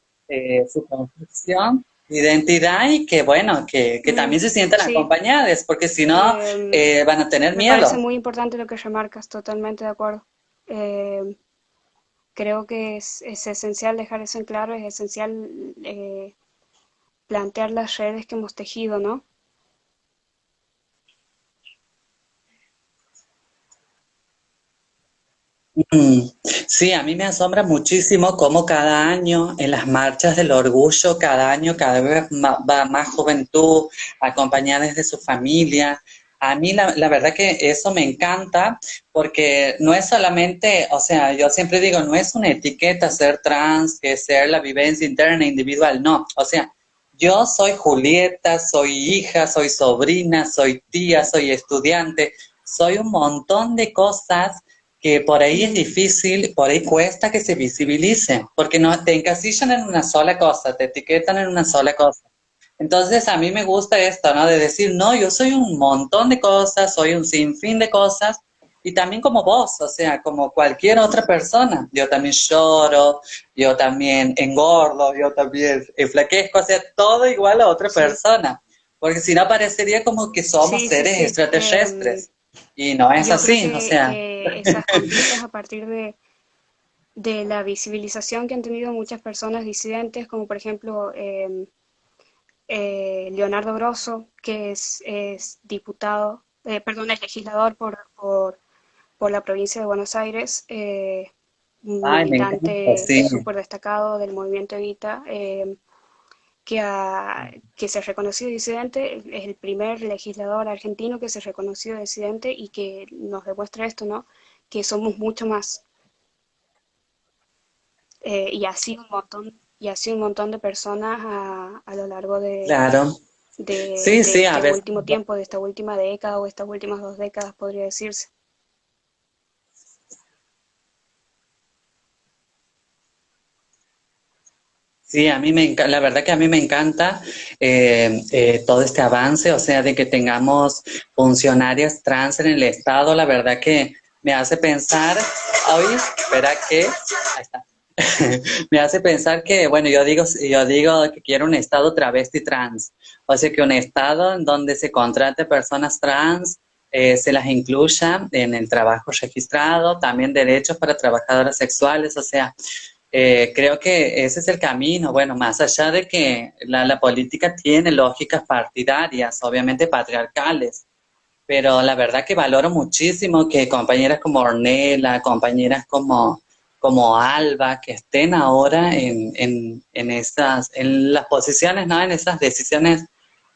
su construcción de identidad y que, bueno, que
Mm,
también se sientan
sí,
acompañadas, porque si no,
em,
van a tener
me parece
miedo.
muy importante lo que remarcas, totalmente de acuerdo. Em, Creo que es esencial dejar eso en claro, es esencial plantear las redes que hemos tejido, ¿no?
Mm, sí, a mí me asombra muchísimo cómo cada año en las marchas del orgullo, cada año cada vez va más juventud acompañadas de su familia. A mí la verdad que eso me encanta porque no es solamente, o sea, yo siempre digo, no es una etiqueta ser trans, que ser la vivencia interna individual, no. O sea, yo soy Julieta, soy hija, soy sobrina, soy tía, soy estudiante, soy un montón de cosas que por ahí es
Mm,
difícil, por ahí cuesta que se visibilice, porque no te encasillan en una sola cosa, te etiquetan en una sola cosa. Entonces a mí me gusta esto, ¿no? De decir, no, yo soy un montón de cosas, soy un sinfín de cosas, y también como vos, o sea, como cualquier otra persona. Yo también lloro, yo también engordo, yo también enflaquezco, o sea, todo igual a otra
sí,
persona, porque si no parecería como que somos
sí, sí,
seres
sí.
extraterrestres, y no es
Yo creo
así, o
que
sea.
esas conquistas a partir de la visibilización que han tenido muchas personas disidentes, como por ejemplo Leonardo Grosso, que es diputado, perdón, es legislador por la provincia de Buenos Aires, un
Ay, me encanta,
militante
sí.
súper destacado del movimiento Evita, que se reconoció disidente, es el primer legislador argentino que se reconoció disidente y que nos demuestra esto, ¿no? Que somos mucho más. Y así un montón, y así un montón de personas a lo largo
Claro. Sí,
de
sí, a
este
veces.
último tiempo, de esta última década o estas últimas 2 décadas, podría decirse.
Sí, la verdad que a mí me encanta todo este avance, o sea, de que tengamos funcionarias trans en el Estado, la verdad que me hace pensar, ay, espera que, ahí está, me hace pensar que, bueno, yo digo que quiero un Estado travesti trans, o sea, que un Estado en donde se contrate personas trans, se las incluya en el trabajo registrado, también derechos para trabajadoras sexuales, o sea, creo que ese es el camino. Bueno, más allá de que la política tiene lógicas partidarias, obviamente patriarcales, pero la verdad que valoro muchísimo que compañeras como Ornella, compañeras como Alba, que estén ahora en las posiciones, ¿no? En esas decisiones,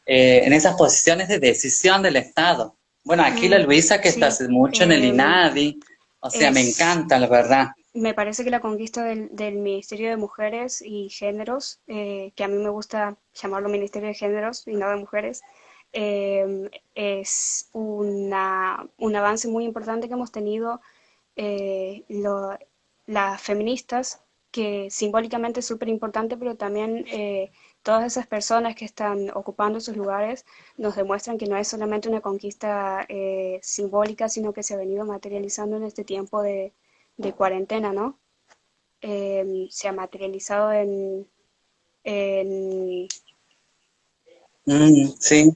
en esas posiciones de decisión del Estado. Bueno, aquí la
Mm,
Luisa que está
sí,
hace mucho en el INADI, o sea, me
es,
encanta, la verdad.
me parece que la conquista del Ministerio de Mujeres y Géneros, que a mí me gusta llamarlo Ministerio de Géneros y no de Mujeres, es un avance muy importante que hemos tenido las feministas que simbólicamente es súper importante, pero también todas esas personas que están ocupando esos lugares nos demuestran que no es solamente una conquista simbólica, sino que se ha venido materializando en este tiempo de cuarentena, ¿no? Se ha materializado en
Sí.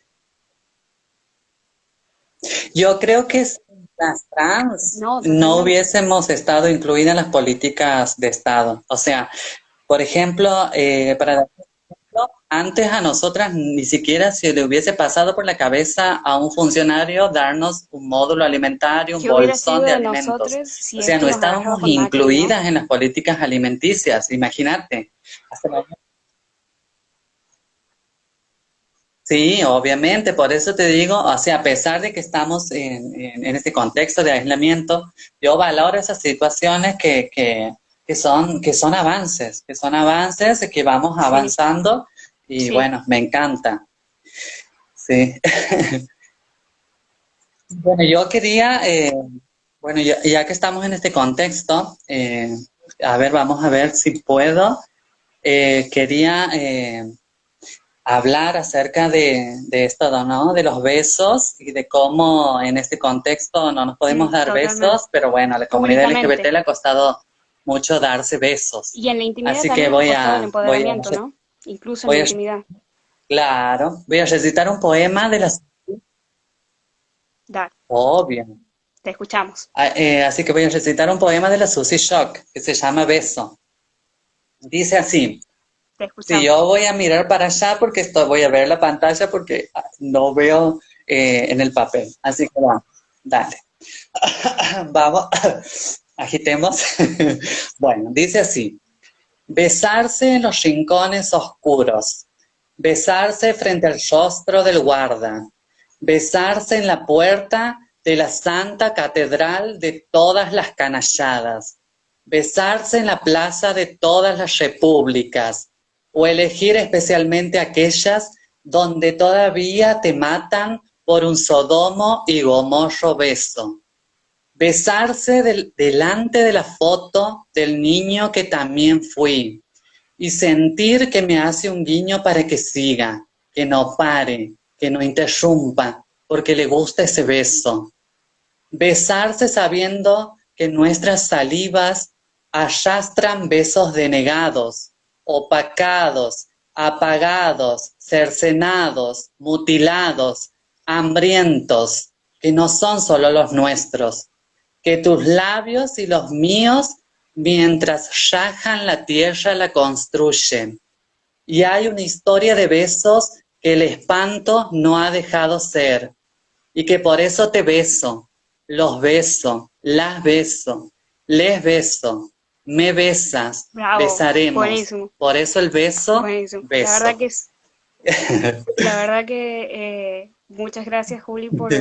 Yo creo que si las trans
no,
no
totalmente.
hubiésemos estado incluidas en las políticas de Estado. O sea, por ejemplo, para dar un ejemplo, antes a nosotras ni siquiera se le hubiese pasado por la cabeza a un funcionario darnos un módulo alimentario, un
¿Qué hubiera
bolsón
sido
de
de
alimentos.
nosotros
O
si
sea,
esto
no
nos agarraba
estábamos
con Macri, ¿no?
incluidas en las políticas alimenticias, imagínate. Hasta el año. Sí, obviamente, por eso te digo, o sea, a pesar de que estamos en este contexto de aislamiento, yo valoro esas situaciones que son avances, que vamos
Sí,
avanzando y
sí,
bueno, me encanta. Sí. Bueno, yo quería, bueno, ya que estamos en este contexto, a ver, vamos a ver si puedo. Quería hablar acerca de esto, ¿no? De los besos y de cómo en este contexto no nos podemos dar
totalmente.
besos, pero bueno, a la comunidad LGBT
Públicamente.
le ha costado mucho darse besos.
Y en la intimidad
Así que
también nos ha costado el empoderamiento, ¿no? Incluso en la
voy a,
intimidad.
claro, voy a recitar un poema de las,
Dar,
obvio.
te escuchamos,
Así que voy a recitar un poema de la Susie Shock que se llama Beso. Dice así.
te
Si
escuchamos.
yo voy a mirar para allá porque voy a ver la pantalla porque no veo en el papel. Así que vamos, dale. Vamos, agitemos. Bueno, dice así. Besarse en los rincones oscuros. Besarse frente al rostro del guarda. Besarse en la puerta de la Santa Catedral de todas las canalladas. Besarse en la plaza de todas las repúblicas. O elegir especialmente aquellas donde todavía te matan por un sodomo y gomorro beso. Besarse delante de la foto del niño que también fui y sentir que me hace un guiño para que siga, que no pare, que no interrumpa, porque le gusta ese beso. Besarse sabiendo que nuestras salivas arrastran besos denegados, opacados, apagados, cercenados, mutilados, hambrientos, que no son solo los nuestros, que tus labios y los míos, mientras rajan la tierra, la construyen. Y hay una historia de besos que el espanto no ha dejado ser, y que por eso te beso, los beso, las beso, les beso, me besas,
Bravo,
besaremos.
buenísimo,
Por eso el beso,
buenísimo.
beso.
La verdad que muchas gracias, Juli, por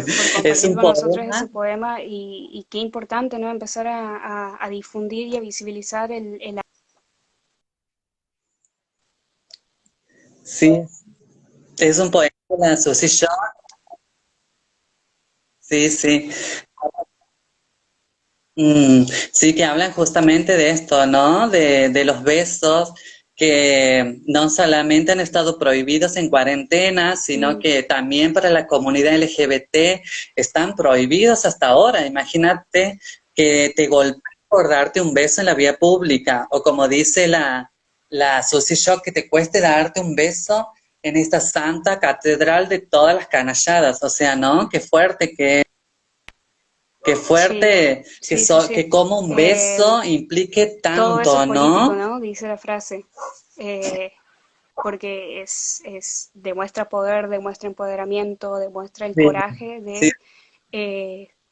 Es
compartir
un
con nosotros ese
poema.
poema y qué importante, ¿no? Empezar a difundir y a visibilizar el
Sí, es un poema de la Susie Shaw. Sí, sí. Sí, que hablan justamente de esto, ¿no? De los besos que no solamente han estado prohibidos en cuarentena, sino
Mm,
que también para la comunidad LGBT están prohibidos hasta ahora. Imagínate que te golpeen por darte un beso en la vía pública, o como dice la Susie Shock, que te cueste darte un beso en esta santa catedral de todas las canalladas. O sea, ¿no? Qué
sí,
fuerte
sí, sí, sí.
que como un
Eh,
beso implique
Todo eso es
tanto,
político,
¿no?
¿no? Dice la frase. Eh, Porque demuestra poder, demuestra empoderamiento, demuestra el
Sí,
coraje
sí.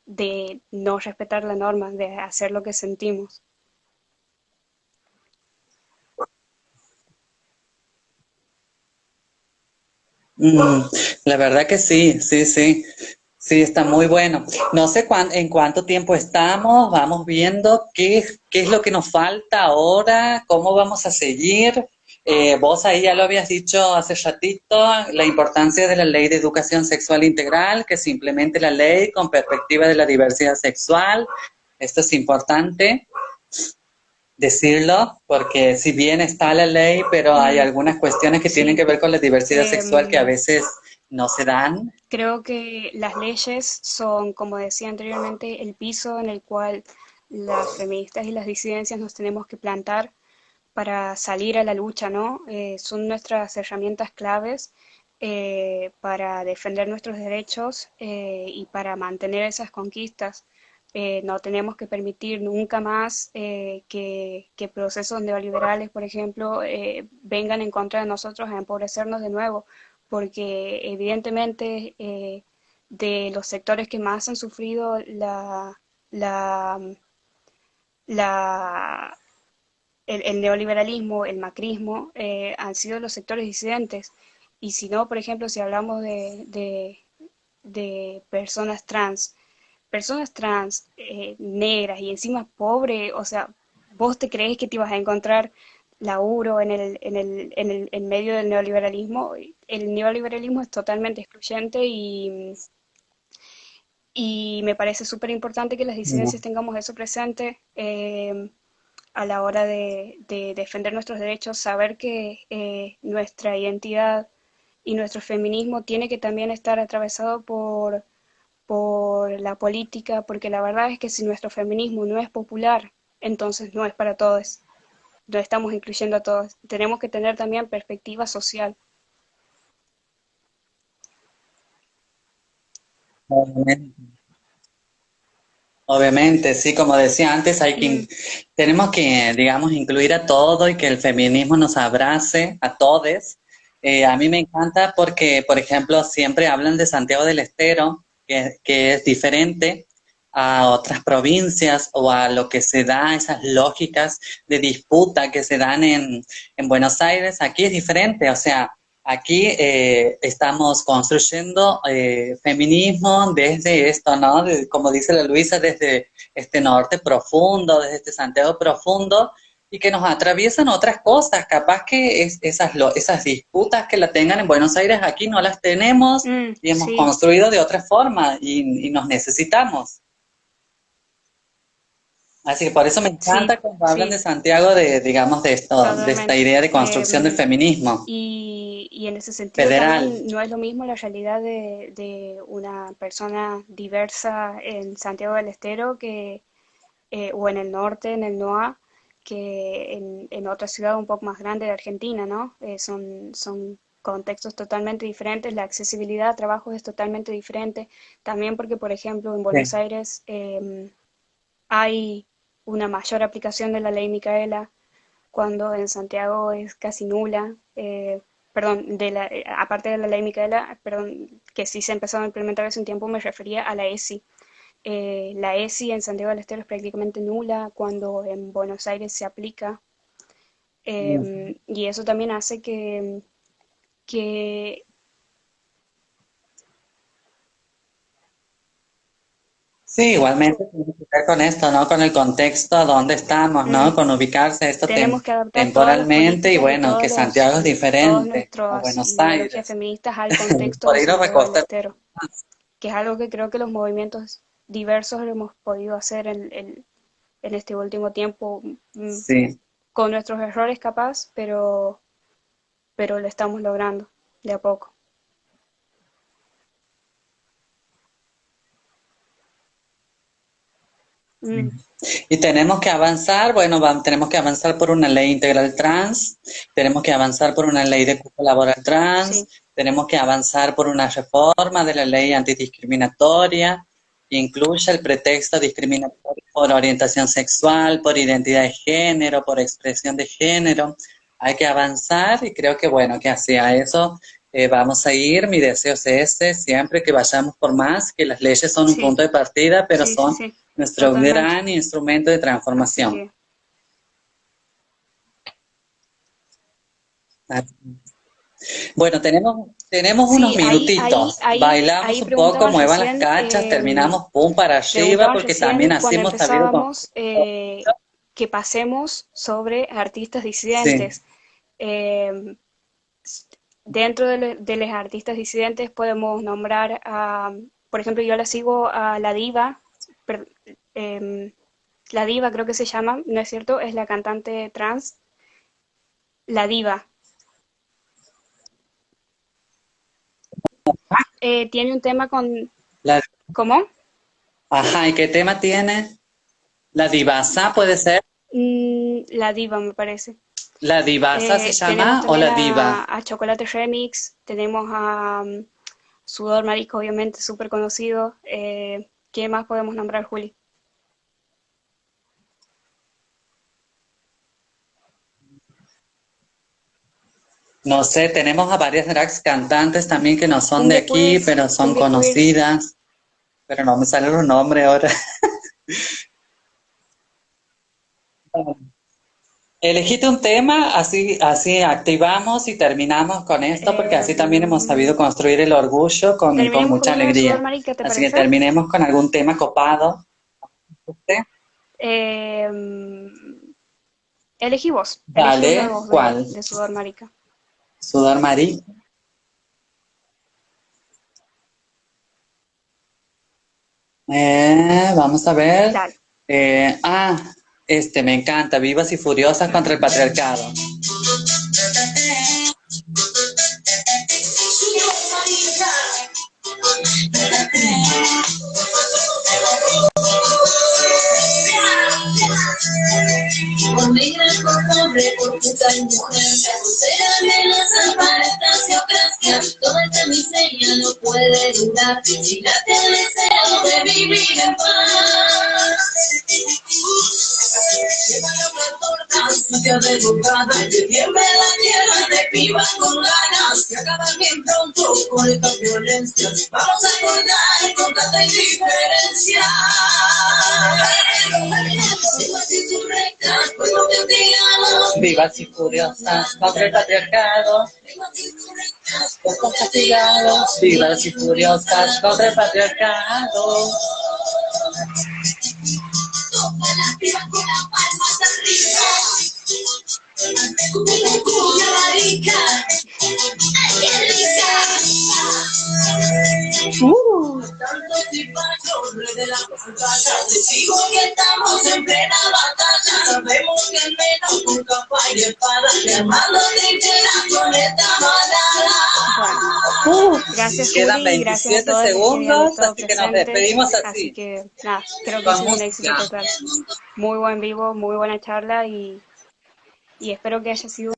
de no respetar la norma, de hacer lo que sentimos.
Mm, la verdad que sí, sí, sí. Sí, está muy bueno. No sé en cuánto tiempo estamos, vamos viendo qué es lo que nos falta ahora, cómo vamos a seguir. Vos ahí ya lo habías dicho hace ratito, la importancia de la ley de educación sexual integral, que se implemente la ley con perspectiva de la diversidad sexual. Esto es importante. decirlo, porque si bien está la ley, pero hay
Mm,
algunas cuestiones que tienen
sí.
que ver con la diversidad sexual que a
Em,
veces no se dan.
Creo que las leyes son, como decía anteriormente, el piso en el cual las feministas y las disidencias nos tenemos que plantar para salir a la lucha, ¿no? Son nuestras herramientas claves para defender nuestros derechos y para mantener esas conquistas. No tenemos que permitir nunca más que procesos neoliberales, por ejemplo, vengan en contra de nosotros a empobrecernos de nuevo, porque evidentemente de los sectores que más han sufrido la, la el neoliberalismo, el macrismo, han sido los sectores disidentes. Y si no, por ejemplo, si hablamos de personas trans negras y encima pobres, o sea, ¿vos te crees que te ibas a encontrar laburo en medio del neoliberalismo? El neoliberalismo es totalmente excluyente y me parece súper importante que las disidencias tengamos eso presente a la hora de defender nuestros derechos, saber que nuestra identidad y nuestro feminismo tiene que también estar atravesado por la política, porque la verdad es que si nuestro feminismo no es popular, entonces no es para todos, no estamos incluyendo a todos. Tenemos que tener también perspectiva social.
Obviamente, sí, como decía antes,
Mm,
tenemos que, digamos, incluir a todo y que el feminismo nos abrace a todos. A mí me encanta porque, por ejemplo, siempre hablan de Santiago del Estero, que es diferente a otras provincias o a lo que se da, esas lógicas de disputa que se dan en Buenos Aires. Aquí es diferente, o sea, aquí estamos construyendo feminismo desde esto, ¿no? Como dice la Luisa, desde este norte profundo, desde este Santiago profundo, y que nos atraviesan otras cosas. Capaz que esas disputas que la tengan en Buenos Aires, aquí no las tenemos y hemos
sí,
construido de otra forma y nos necesitamos. Así que por eso me
sí,
encanta cuando hablan de
sí,
Santiago de, digamos, de esto, de esta
totalmente.
idea de construcción del feminismo
Y en ese sentido
federal.
también no es lo mismo la realidad de una persona diversa en Santiago del Estero o en el norte, en el NOA, que en otra ciudad un poco más grande de Argentina, ¿no? Son contextos totalmente diferentes, la accesibilidad a trabajo es totalmente diferente, también porque, por ejemplo, en Buenos
Sí.
Aires hay una mayor aplicación de la ley Micaela, cuando en Santiago es casi nula. Perdón, aparte de la ley Micaela, perdón, que sí se empezó a implementar hace un tiempo, me refería a la ESI. La ESI en Santiago del Estero es prácticamente nula cuando en Buenos Aires se aplica. Y eso también hace que
Sí, igualmente tiene que ver con esto, ¿no? Con el contexto, dónde estamos, ¿no?
mm,
Con ubicarse esto
tenemos que adaptar todas las
temporalmente y
políticas y
bueno, que Santiago es
todas
diferente a
nuestras
Buenos
ideologías
Aires.
feministas al contexto
Por
de
ahí nos va a
Santiago del
costar
Estero, que es algo que creo que los movimientos diversos lo hemos podido hacer en este último tiempo,
sí.
con nuestros errores capaz, pero lo estamos logrando de a poco. Mm,
Y tenemos que avanzar, bueno, tenemos que avanzar por una ley integral trans, tenemos que avanzar por una ley de cupo laboral trans,
sí,
tenemos que avanzar por una reforma de la ley antidiscriminatoria que incluya el pretexto discriminatorio por orientación sexual, por identidad de género, por expresión de género. Hay que avanzar y creo que bueno, que hacia eso vamos a ir. Mi deseo es ese, siempre que vayamos por más, que las leyes son un
sí,
punto de partida, pero
sí, sí,
son
sí,
nuestro
totalmente.
gran instrumento de
Así
transformación.
que
Bueno, tenemos unos
sí,
minutitos. Bailamos
ahí
un poco,
preguntaban
muevan las
recién,
cachas, terminamos pum para arriba,
preguntaban
porque también
recién
así
cuando
hemos sabido con...
empezábamos que pasemos sobre artistas
Sí,
disidentes. Eh, Dentro de los artistas disidentes podemos nombrar a, por ejemplo, yo la sigo a la diva, per- em, La Diva creo que se llama, ¿no es cierto? Es la cantante trans, La Diva. Tiene un tema con...
La,
¿Cómo?
ajá, ¿y qué tema tiene? ¿La divasa puede ser?
La Diva me parece.
¿La divasa se
Tenemos
llama o
también
la diva?
a Chocolate Remix, tenemos a Sudor Marico, obviamente, súper conocido. ¿Quién más podemos nombrar, Juli?
No sé, tenemos a varias drags cantantes también que no son de
Cumbia
aquí,
Queers,
pero son
Cumbia Queers.
conocidas, pero no me salen los nombres ahora. Elegiste un tema, así activamos y terminamos con esto, porque así también hemos sabido construir el orgullo y con
Terminemos con
mucha
uno de Sudor
alegría.
Marica, ¿te
Así que
parece?
terminemos con algún tema copado. ¿Usted?
Eh, Elegí vos, elegí uno de
Dale,
vos
¿cuál?
de Sudor Marica.
Sudor Marí. Vamos a ver.
Dale.
Eh, ah, me encanta. Vivas y furiosas contra el patriarcado. Por negra, por pobre, por puta y mujer, sea amenaza para esta teocracia. Toda esta miseria no puede durar si la te deseo de vivir en paz. Lleva una torta sucia derrocada, que tiemble la tierra de piba con ganas, que acaban bien pronto con esta violencia. Vamos a acordar con tanta indiferencia. Vivas y furiosas contra el patriarcado. Pocos castigados. Vivas y furiosas contra el patriarcado. Toca las pibas con las palmas arriba. Cumbia marica. ¡Ay, qué rica! Tantos cipachos de la pantalla, les digo que estamos en plena batalla. Sabemos que al menos con capa y espada, le armando trincheras con esta
Bueno,
manada.
gracias
Quedan
Juli, gracias a
27
todos los que habían
segundos,
estado
así que nos
presentes.
despedimos
Así
así,
que nada, creo que ha
con
sido un éxito
música.
total. Muy buen vivo, muy buena charla y espero que haya sido